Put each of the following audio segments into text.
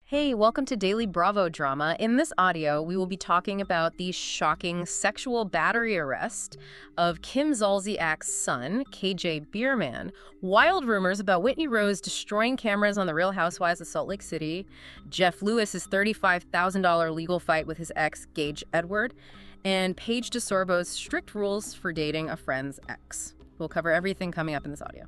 Hey, welcome to Daily Bravo Drama. In this audio, we will be talking about the shocking sexual battery arrest of Kim Zolciak's son, Gage Biermann, wild rumors about Whitney Rose destroying cameras on The Real Housewives of Salt Lake City, Jeff Lewis's $35,000 legal fight with his ex, Gage Edward, and Paige DeSorbo's strict rules for dating a friend's ex. We'll cover everything coming up in this audio.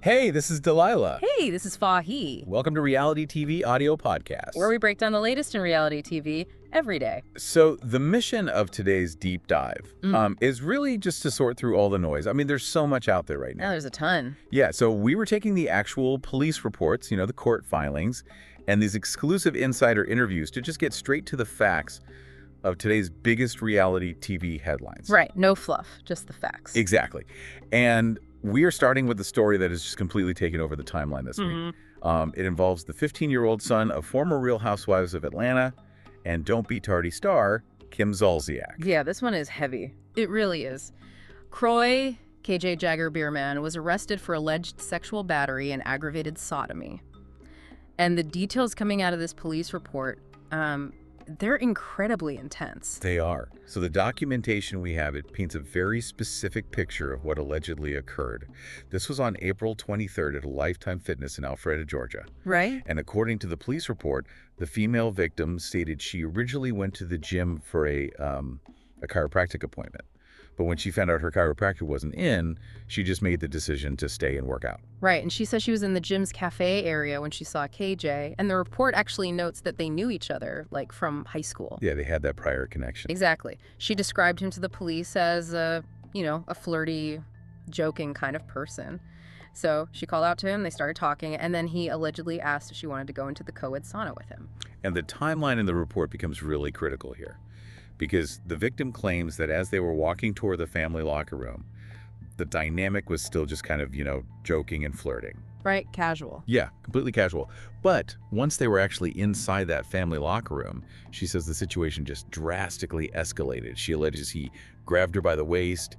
Hey, this is Delilah. Hey, this is Fahi. Welcome to Reality TV Audio Podcast, Where we break down the latest in reality TV every day. So the mission of today's deep dive is really just to sort through all the noise. I mean, there's so much out there right now. There's a ton. Yeah, so we were taking the actual police reports, the court filings, and these exclusive insider interviews to just get straight to the facts of today's biggest reality TV headlines. Right, no fluff, just the facts. Exactly. And we are starting with the story that has just completely taken over the timeline this week. It involves the 15-year-old son of former Real Housewives of Atlanta and Don't Be Tardy star, Kim Zolciak. Yeah, this one is heavy. It really is. Kroy, Gage Biermann, was arrested for alleged sexual battery and aggravated sodomy. And the details coming out of this police report, they're incredibly intense. They are. So the documentation we have, it paints a very specific picture of what allegedly occurred. This was on April 23rd at a Lifetime Fitness in Alpharetta, Georgia. Right. And according to the police report, the female victim stated she originally went to the gym for a chiropractic appointment. But when she found out her chiropractor wasn't in, she just made the decision to stay and work out. Right, and she says she was in the gym's cafe area when she saw KJ, and the report actually notes that they knew each other, like from high school. Yeah, they had that prior connection. Exactly. She described him to the police as a flirty, joking kind of person. So she called out to him, they started talking, and then he allegedly asked if she wanted to go into the co-ed sauna with him. And the timeline in the report becomes really critical here, because the victim claims that as they were walking toward the family locker room, the dynamic was still just kind of, joking and flirting. Right, casual. Yeah, completely casual. But once they were actually inside that family locker room, she says the situation just drastically escalated. She alleges he grabbed her by the waist,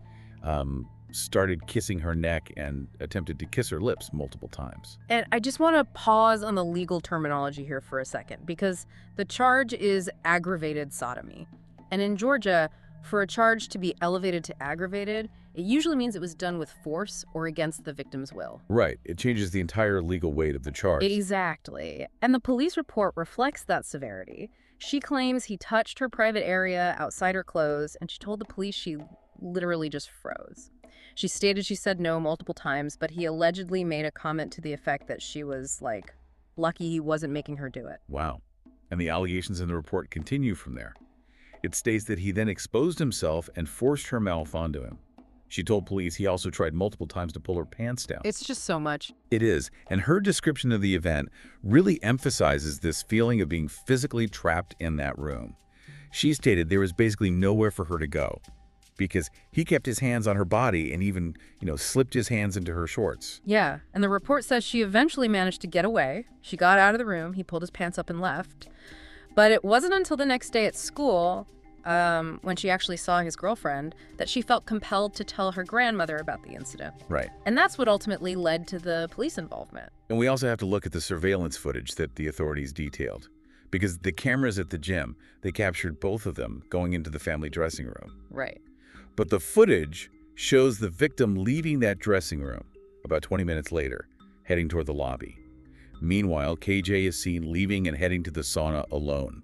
started kissing her neck, and attempted to kiss her lips multiple times. And I just want to pause on the legal terminology here for a second, because the charge is aggravated sodomy. And in Georgia, for a charge to be elevated to aggravated, it usually means it was done with force or against the victim's will. Right. It changes the entire legal weight of the charge. Exactly. And the police report reflects that severity. She claims he touched her private area outside her clothes, and she told the police she literally just froze. She stated she said no multiple times, but he allegedly made a comment to the effect that she was, lucky he wasn't making her do it. Wow. And the allegations in the report continue from there. It states that he then exposed himself and forced her mouth onto him. She told police he also tried multiple times to pull her pants down. It's just so much. It is. And her description of the event really emphasizes this feeling of being physically trapped in that room. She stated there was basically nowhere for her to go because he kept his hands on her body and even, slipped his hands into her shorts. Yeah. And the report says she eventually managed to get away. She got out of the room. He pulled his pants up and left. But it wasn't until the next day at school, when she actually saw his girlfriend, that she felt compelled to tell her grandmother about the incident. Right. And that's what ultimately led to the police involvement. And we also have to look at the surveillance footage that the authorities detailed, because the cameras at the gym, they captured both of them going into the family dressing room. Right. But the footage shows the victim leaving that dressing room about 20 minutes later, heading toward the lobby. Meanwhile, KJ is seen leaving and heading to the sauna alone.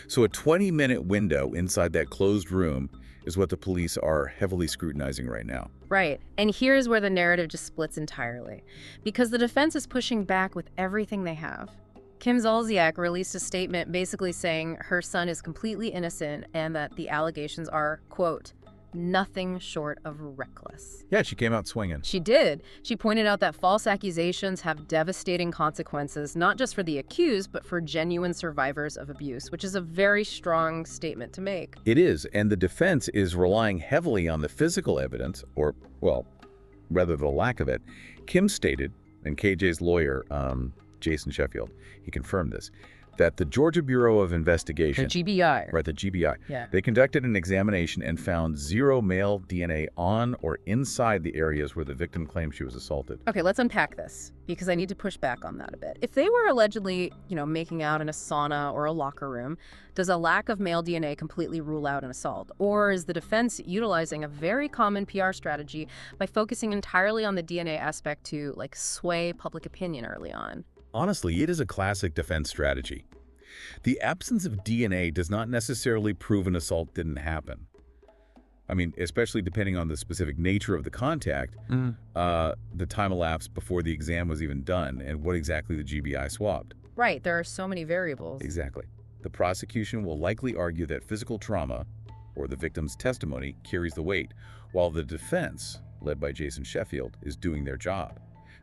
So a 20-minute window inside that closed room is what the police are heavily scrutinizing right now. Right. And here's where the narrative just splits entirely. Because the defense is pushing back with everything they have. Kim Zolciak released a statement basically saying her son is completely innocent and that the allegations are, quote, nothing short of reckless. Yeah, she came out swinging. She did. She pointed out that false accusations have devastating consequences, not just for the accused, but for genuine survivors of abuse, which is a very strong statement to make. It is, and the defense is relying heavily on the physical evidence, or, well, rather the lack of it. Kim stated, and KJ's lawyer, Jason Sheffield, he confirmed this, that the Georgia Bureau of The Investigation, GBI. right, the GBI, Yeah. they conducted an examination and found 0 male DNA on or inside the areas where the victim claimed she was assaulted. Okay, let's unpack this, because I need to push back on that a bit. If they were allegedly, making out in a sauna or a locker room, does a lack of male DNA completely rule out an assault? Or is the defense utilizing a very common PR strategy by focusing entirely on the DNA aspect to, sway public opinion early on? Honestly, it is a classic defense strategy. The absence of DNA does not necessarily prove an assault didn't happen. I mean, especially depending on the specific nature of the contact, the time elapsed before the exam was even done, and what exactly the GBI swabbed. Right, there are so many variables. Exactly. The prosecution will likely argue that physical trauma, or the victim's testimony, carries the weight, while the defense, led by Jason Sheffield, is doing their job.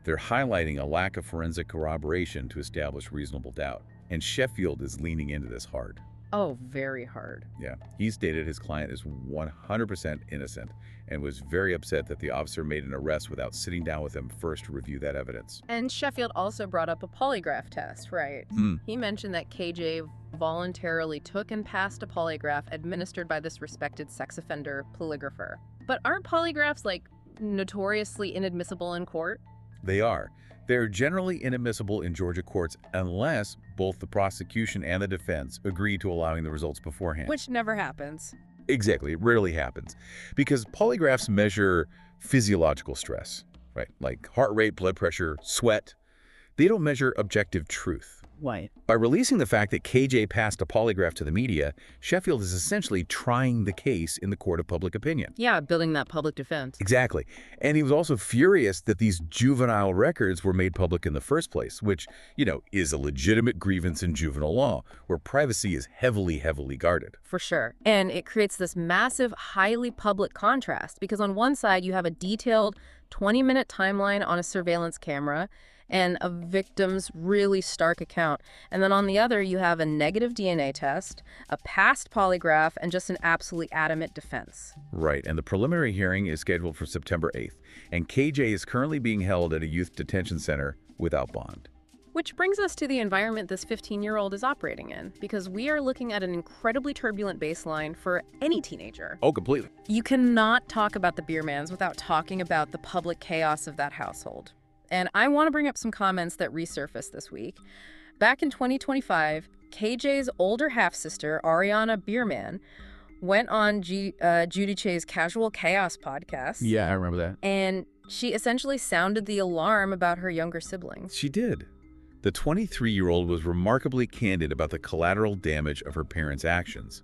They're highlighting a lack of forensic corroboration to establish reasonable doubt. And Sheffield is leaning into this hard. Oh, very hard. Yeah. He stated his client is 100% innocent and was very upset that the officer made an arrest without sitting down with him first to review that evidence. And Sheffield also brought up a polygraph test, right? He mentioned that KJ voluntarily took and passed a polygraph administered by this respected sex offender polygrapher. But aren't polygraphs, notoriously inadmissible in court? They are. They're generally inadmissible in Georgia courts unless both the prosecution and the defense agree to allowing the results beforehand. Which never happens. Exactly. It rarely happens. Because polygraphs measure physiological stress, right? Like heart rate, blood pressure, sweat. They don't measure objective truth. Right. By releasing the fact that KJ passed a polygraph to the media, Sheffield is essentially trying the case in the court of public opinion. Yeah, building that public defense. Exactly. And he was also furious that these juvenile records were made public in the first place, which, is a legitimate grievance in juvenile law, where privacy is heavily, heavily guarded. For sure. And it creates this massive, highly public contrast, because on one side you have a detailed 20-minute timeline on a surveillance camera and a victim's really stark account. And then on the other, you have a negative DNA test, a past polygraph, and just an absolutely adamant defense. Right, and the preliminary hearing is scheduled for September 8th, and KJ is currently being held at a youth detention center without bond. Which brings us to the environment this 15-year-old is operating in, because we are looking at an incredibly turbulent baseline for any teenager. Oh, completely. You cannot talk about the Biermanns without talking about the public chaos of that household. And I want to bring up some comments that resurfaced this week. Back in 2025, KJ's older half-sister, Ariana Biermann, went on Judy Che's Casual Chaos podcast. Yeah, I remember that. And she essentially sounded the alarm about her younger siblings. She did. The 23-year-old was remarkably candid about the collateral damage of her parents' actions.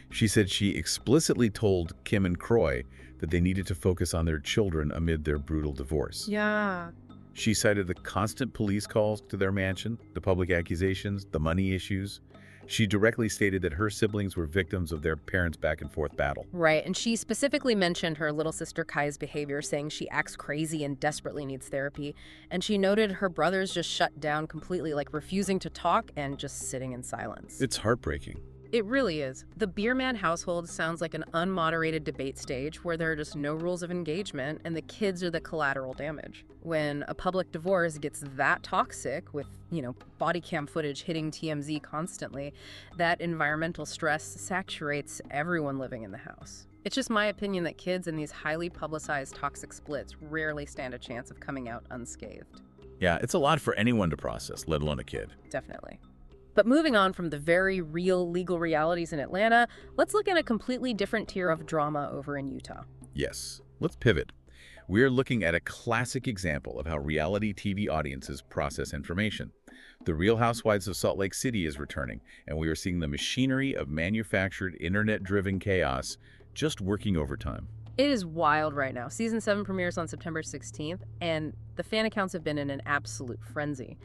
She said she explicitly told Kim and Kroy that they needed to focus on their children amid their brutal divorce. Yeah. She cited the constant police calls to their mansion, the public accusations, the money issues. She directly stated that her siblings were victims of their parents' back-and-forth battle. Right, and she specifically mentioned her little sister Kai's behavior, saying she acts crazy and desperately needs therapy. And she noted her brothers just shut down completely, refusing to talk and just sitting in silence. It's heartbreaking. It really is. The Biermann household sounds like an unmoderated debate stage where there are just no rules of engagement and the kids are the collateral damage. When a public divorce gets that toxic with, body cam footage hitting TMZ constantly, that environmental stress saturates everyone living in the house. It's just my opinion that kids in these highly publicized toxic splits rarely stand a chance of coming out unscathed. Yeah, it's a lot for anyone to process, let alone a kid. Definitely. But moving on from the very real legal realities in Atlanta, let's look at a completely different tier of drama over in Utah. Yes, let's pivot. We're looking at a classic example of how reality TV audiences process information. The Real Housewives of Salt Lake City is returning, and we are seeing the machinery of manufactured, internet-driven chaos just working overtime. It is wild right now. Season 7 premieres on September 16th, and the fan accounts have been in an absolute frenzy.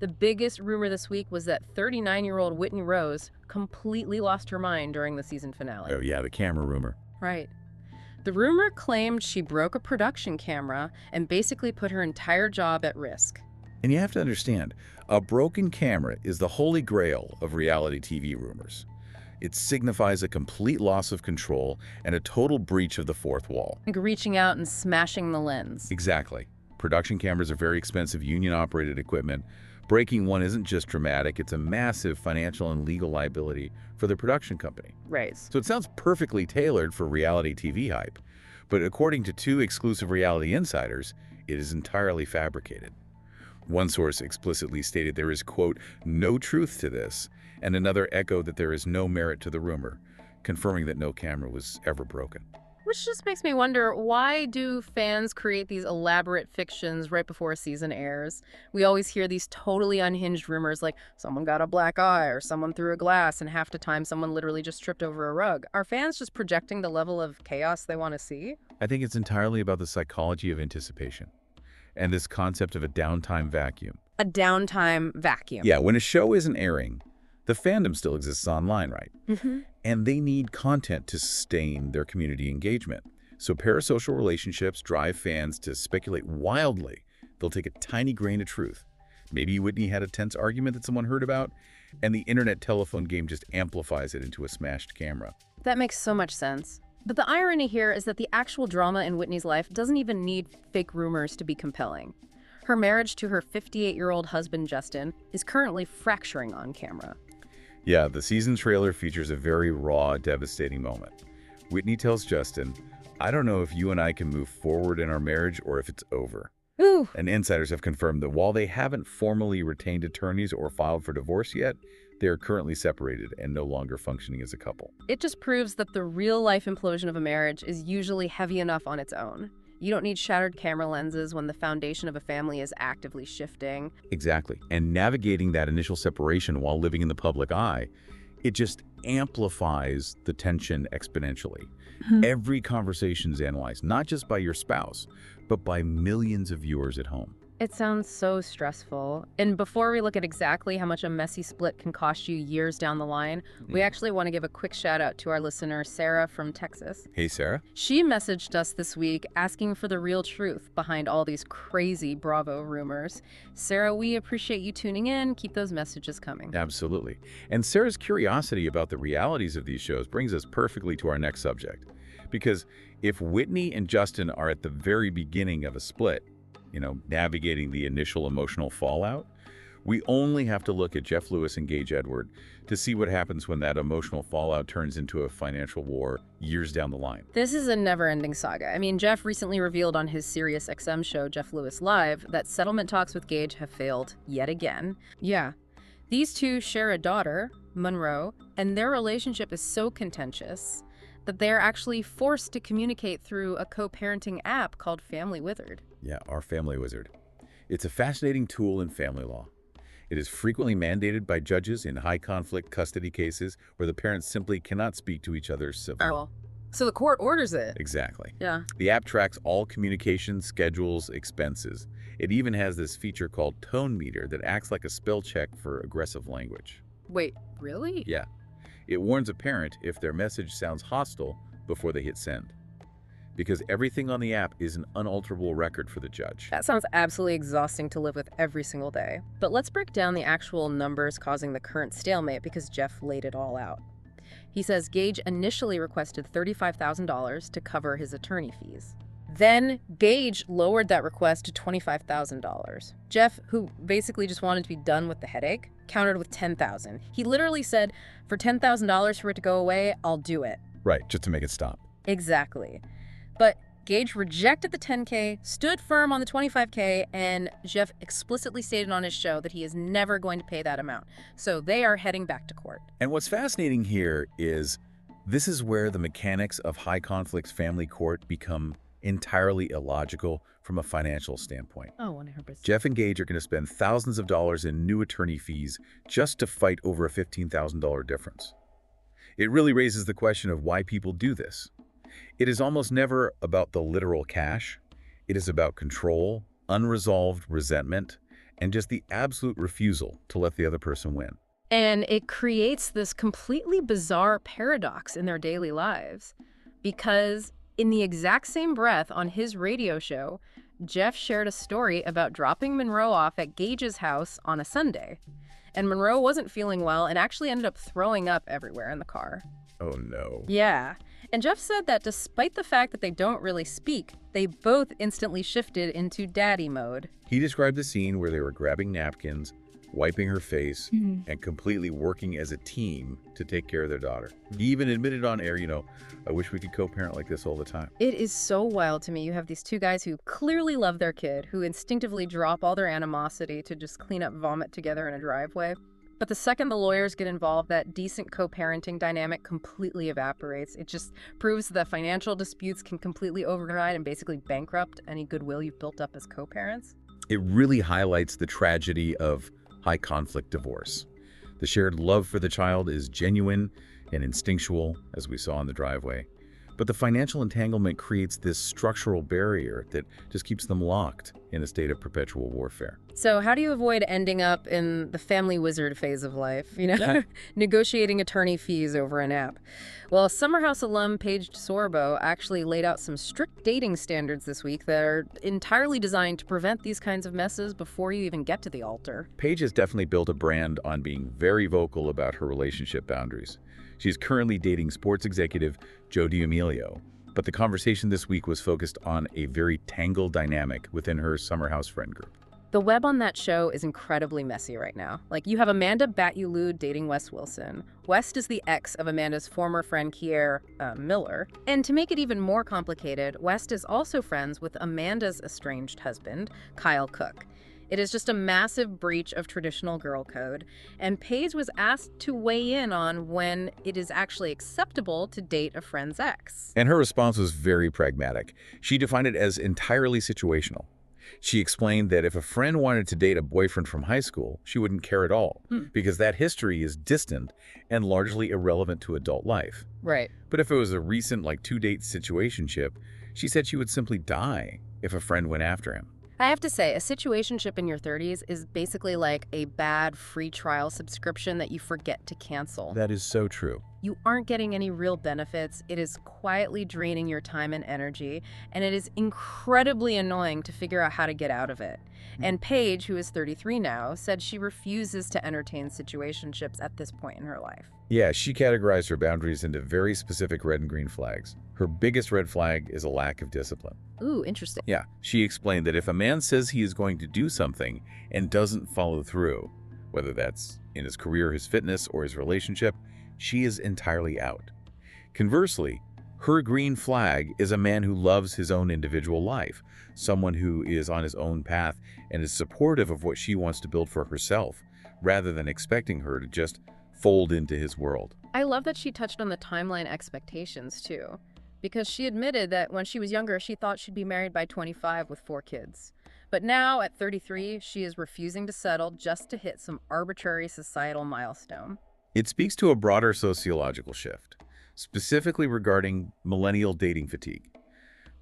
The biggest rumor this week was that 39-year-old Whitney Rose completely lost her mind during the season finale. Oh yeah, the camera rumor. Right. The rumor claimed she broke a production camera and basically put her entire job at risk. And you have to understand, a broken camera is the holy grail of reality TV rumors. It signifies a complete loss of control and a total breach of the fourth wall. Like reaching out and smashing the lens. Exactly. Production cameras are very expensive union-operated equipment. Breaking one isn't just dramatic, it's a massive financial and legal liability for the production company. Right. So it sounds perfectly tailored for reality TV hype, but according to two exclusive reality insiders, it is entirely fabricated. One source explicitly stated there is, quote, no truth to this, and another echoed that there is no merit to the rumor, confirming that no camera was ever broken. Which just makes me wonder, why do fans create these elaborate fictions right before a season airs? We always hear these totally unhinged rumors like someone got a black eye or someone threw a glass, and half the time someone literally just tripped over a rug. Are fans just projecting the level of chaos they want to see? I think it's entirely about the psychology of anticipation and this concept of a downtime vacuum. A downtime vacuum. Yeah, when a show isn't airing, the fandom still exists online, right? Mm-hmm. And they need content to sustain their community engagement. So parasocial relationships drive fans to speculate wildly. They'll take a tiny grain of truth. Maybe Whitney had a tense argument that someone heard about, and the internet telephone game just amplifies it into a smashed camera. That makes so much sense. But the irony here is that the actual drama in Whitney's life doesn't even need fake rumors to be compelling. Her marriage to her 58-year-old husband, Justin, is currently fracturing on camera. Yeah, the season trailer features a very raw, devastating moment. Whitney tells Justin, I don't know if you and I can move forward in our marriage or if it's over. Ooh. And insiders have confirmed that while they haven't formally retained attorneys or filed for divorce yet, they are currently separated and no longer functioning as a couple. It just proves that the real-life implosion of a marriage is usually heavy enough on its own. You don't need shattered camera lenses when the foundation of a family is actively shifting. Exactly. And navigating that initial separation while living in the public eye, it just amplifies the tension exponentially. Every conversation is analyzed, not just by your spouse, but by millions of viewers at home. It sounds so stressful. And before we look at exactly how much a messy split can cost you years down the line, we actually want to give a quick shout out to our listener, Sarah from Texas. Hey, Sarah. She messaged us this week asking for the real truth behind all these crazy Bravo rumors. Sarah, we appreciate you tuning in. Keep those messages coming. Absolutely. And Sarah's curiosity about the realities of these shows brings us perfectly to our next subject. Because if Whitney and Justin are at the very beginning of a split, navigating the initial emotional fallout, we only have to look at Jeff Lewis and Gage Edward to see what happens when that emotional fallout turns into a financial war years down the line. This is a never-ending saga. I mean, Jeff recently revealed on his SiriusXM show, Jeff Lewis Live, that settlement talks with Gage have failed yet again. Yeah. These two share a daughter, Monroe, and their relationship is so contentious that they're actually forced to communicate through a co-parenting app called Family Wizard. Yeah, our Family Wizard. It's a fascinating tool in family law. It is frequently mandated by judges in high-conflict custody cases where the parents simply cannot speak to each other civilly. Oh, so the court orders it. Exactly. Yeah. The app tracks all communication, schedules, expenses. It even has this feature called Tone Meter that acts like a spell check for aggressive language. Wait, really? Yeah. It warns a parent if their message sounds hostile before they hit send. Because everything on the app is an unalterable record for the judge. That sounds absolutely exhausting to live with every single day. But let's break down the actual numbers causing the current stalemate because Jeff laid it all out. He says Gage initially requested $35,000 to cover his attorney fees. Then Gage lowered that request to $25,000. Jeff, who basically just wanted to be done with the headache, countered with $10,000. He literally said, for $10,000 for it to go away, I'll do it. Right, just to make it stop. Exactly. But Gage rejected the $10K, stood firm on the $25K, and Jeff explicitly stated on his show that he is never going to pay that amount. So they are heading back to court. And what's fascinating here is this is where the mechanics of high-conflict family court become entirely illogical from a financial standpoint. Oh, 100%. Jeff and Gage are going to spend thousands of dollars in new attorney fees just to fight over a $15,000 difference. It really raises the question of why people do this. It is almost never about the literal cash. It is about control, unresolved resentment, and just the absolute refusal to let the other person win. And it creates this completely bizarre paradox in their daily lives. Because in the exact same breath on his radio show, Jeff shared a story about dropping Monroe off at Gage's house on a Sunday. And Monroe wasn't feeling well and actually ended up throwing up everywhere in the car. Oh, no. Yeah. And Jeff said that despite the fact that they don't really speak, they both instantly shifted into daddy mode. He described the scene where they were grabbing napkins, wiping her face, and completely working as a team to take care of their daughter. He even admitted on air, I wish we could co-parent like this all the time. It is so wild to me. You have these two guys who clearly love their kid, who instinctively drop all their animosity to just clean up vomit together in a driveway. But the second the lawyers get involved, that decent co-parenting dynamic completely evaporates. It just proves that financial disputes can completely override and basically bankrupt any goodwill you've built up as co-parents. It really highlights the tragedy of high-conflict divorce. The shared love for the child is genuine and instinctual, as we saw in the driveway. But the financial entanglement creates this structural barrier that just keeps them locked in a state of perpetual warfare. So how do you avoid ending up in the family wizard phase of life, negotiating attorney fees over an app? Well, Summer House alum Gage Edward actually laid out some strict dating standards this week that are entirely designed to prevent these kinds of messes before you even get to the altar. Gage has definitely built a brand on being very vocal about her relationship boundaries. She's currently dating sports executive Joe D'Amelio, but the conversation this week was focused on a very tangled dynamic within her Summer House friend group. The web on that show is incredibly messy right now. Like, you have Amanda Batulud dating Wes Wilson. West is the ex of Amanda's former friend Kier Miller. And to make it even more complicated, West is also friends with Amanda's estranged husband, Kyle Cook. It is just a massive breach of traditional girl code, and Paige was asked to weigh in on when it is actually acceptable to date a friend's ex. And her response was very pragmatic. She defined it as entirely situational. She explained that if a friend wanted to date a boyfriend from high school, she wouldn't care at all, because that history is distant and largely irrelevant to adult life. Right. But if it was a recent, two-date situationship, she said she would simply die if a friend went after him. I have to say, a situationship in your 30s is basically like a bad free trial subscription that you forget to cancel. That is so true. You aren't getting any real benefits. It is quietly draining your time and energy, and it is incredibly annoying to figure out how to get out of it. And Paige, who is 33 now, said she refuses to entertain situationships at this point in her life. Yeah, she categorized her boundaries into very specific red and green flags. Her biggest red flag is a lack of discipline. Ooh, interesting. Yeah, she explained that if a man says he is going to do something and doesn't follow through, whether that's in his career, his fitness, or his relationship, she is entirely out. Conversely, her green flag is a man who loves his own individual life, someone who is on his own path and is supportive of what she wants to build for herself, rather than expecting her to just fold into his world. I love that she touched on the timeline expectations, too, because she admitted that when she was younger, she thought she'd be married by 25 with 4 kids. But now, at 33, she is refusing to settle just to hit some arbitrary societal milestone. It speaks to a broader sociological shift, specifically regarding millennial dating fatigue.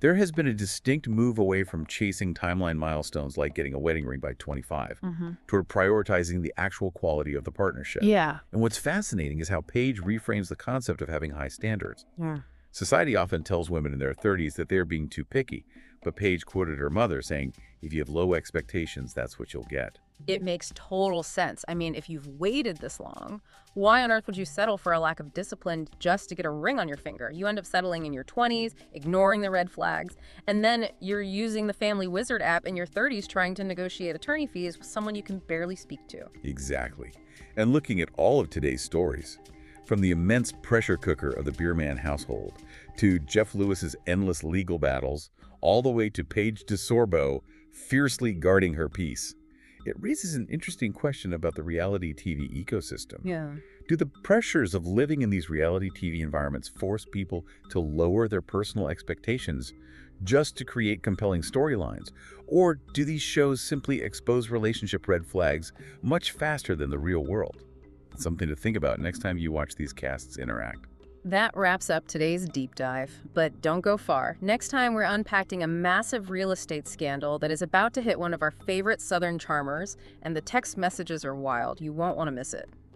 There has been a distinct move away from chasing timeline milestones like getting a wedding ring by 25 toward prioritizing the actual quality of the partnership. Yeah. And what's fascinating is how Paige reframes the concept of having high standards. Yeah. Society often tells women in their 30s that they're being too picky, but Paige quoted her mother saying, "If you have low expectations, that's what you'll get." It makes total sense. I mean, if you've waited this long, why on earth would you settle for a lack of discipline just to get a ring on your finger? You end up settling in your 20s, ignoring the red flags, and then you're using the Family Wizard app in your 30s trying to negotiate attorney fees with someone you can barely speak to. Exactly. And looking at all of today's stories, from the immense pressure cooker of the Biermann household, to Jeff Lewis's endless legal battles, all the way to Gage Edward fiercely guarding her peace, it raises an interesting question about the reality TV ecosystem. Yeah. Do the pressures of living in these reality TV environments force people to lower their personal expectations just to create compelling storylines? Or do these shows simply expose relationship red flags much faster than the real world? Something to think about next time you watch these casts interact. That wraps up today's deep dive, but don't go far. Next time, we're unpacking a massive real estate scandal that is about to hit one of our favorite Southern charmers, and the text messages are wild. You won't want to miss it.